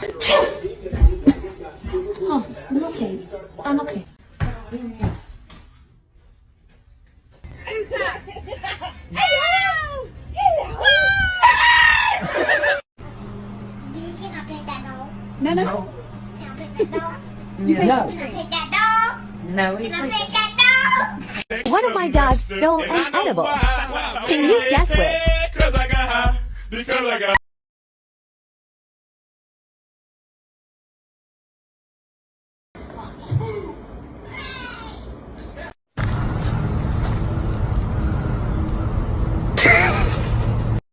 Oh, I'm okay. I'm okay. Who's that? Hello! Hello! Do you cannot play that doll? No. Cannot play that doll? No. Cannot play that doll? No. Cannot play that doll? One of my dogs stole an edible. Can you guess which? Because I got high. Because I got